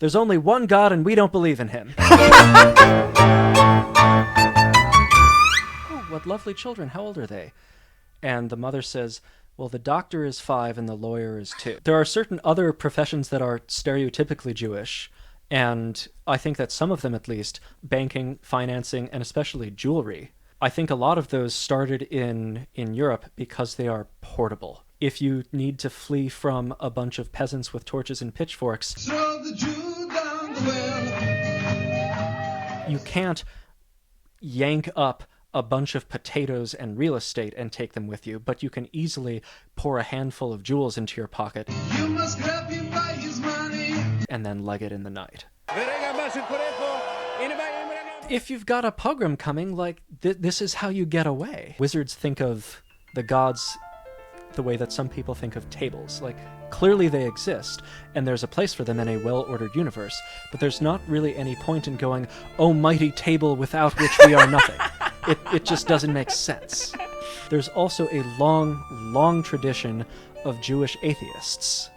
There's only one God and we don't believe in him. Oh, what lovely children. How old are they? And the mother says, well, the doctor is 5 and the lawyer is 2. There are certain other professions that are stereotypically Jewish, and I think that some of them, at least, banking, financing, and especially jewelry, I think a lot of those started in Europe because they are portable. If you need to flee from a bunch of peasants with torches and pitchforks, Throw the Jew down the well. you can't yank up a bunch of potatoes and real estate and take them with you, but you can easily pour a handful of jewels into your pocket You must grab him by his money. and then leg it in the night. If you've got a pogrom coming, like, this is how you get away. Wizards think of the gods the way that some people think of tables. Like, clearly they exist, and there's a place for them in a well-ordered universe, but there's not really any point in going, oh, mighty table without which we are nothing. It just doesn't make sense. There's also a long, long tradition of Jewish atheists.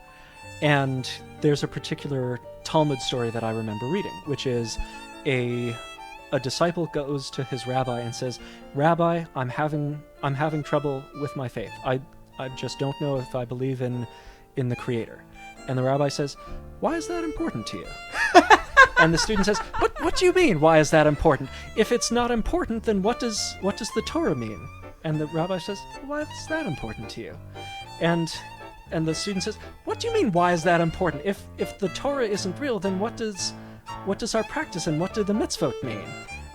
And there's a particular Talmud story that I remember reading, which is a disciple goes to his rabbi and says, Rabbi, I'm having trouble with my faith. I just don't know if I believe in the Creator. And the rabbi says, why is that important to you? And the student says, what do you mean, why is that important? If it's not important, then what does the Torah mean? And the rabbi says, why is that important to you? And the student says, what do you mean, why is that important? If the Torah isn't real, then what does our practice and what do the mitzvot mean?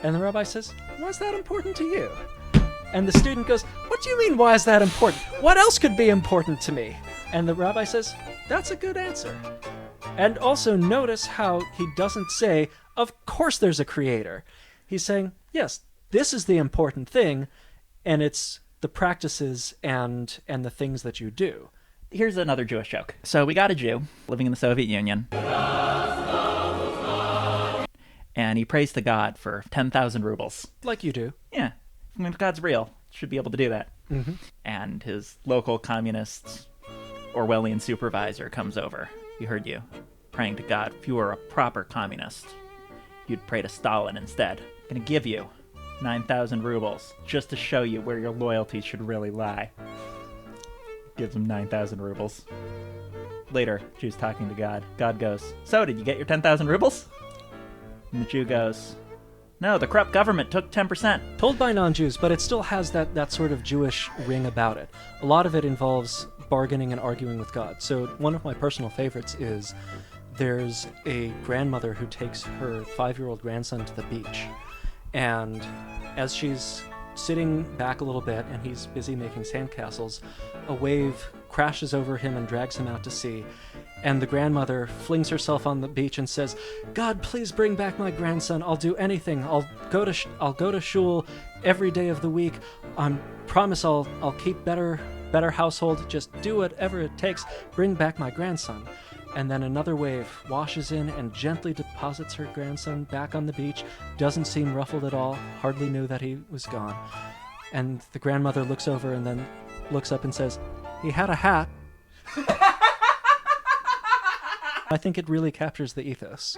And the rabbi says, why is that important to you? And the student goes, what do you mean, why is that important? What else could be important to me? And the rabbi says, that's a good answer. And also notice how he doesn't say, of course there's a creator. He's saying, yes, this is the important thing, and it's the practices and the things that you do. Here's another Jewish joke. So we got a Jew living in the Soviet Union. And he prays to God for 10,000 rubles. Like you do. Yeah. I mean, if God's real, should be able to do that. Mm-hmm. And his local communist Orwellian supervisor comes over. He heard you praying to God. If you were a proper communist, you'd pray to Stalin instead. I'm going to give you 9,000 rubles just to show you where your loyalty should really lie. Gives him 9,000 rubles. Later, Jew's talking to God. God goes, so, did you get your 10,000 rubles? And the Jew goes, no, the corrupt government took 10%. Told by non-Jews, but it still has that sort of Jewish ring about it. A lot of it involves bargaining and arguing with God. So one of my personal favorites is there's a grandmother who takes her 5-year-old grandson to the beach. And as she's sitting back a little bit and he's busy making sandcastles, a wave crashes over him and drags him out to sea. And the grandmother flings herself on the beach and says, God, please bring back my grandson. I'll do anything. I'll go to shul every day of the week. I promise I'll keep better household. Just do whatever it takes. Bring back my grandson. And then another wave washes in and gently deposits her grandson back on the beach. Doesn't seem ruffled at all. Hardly knew that he was gone. And the grandmother looks over and then looks up and says, he had a hat. I think it really captures the ethos.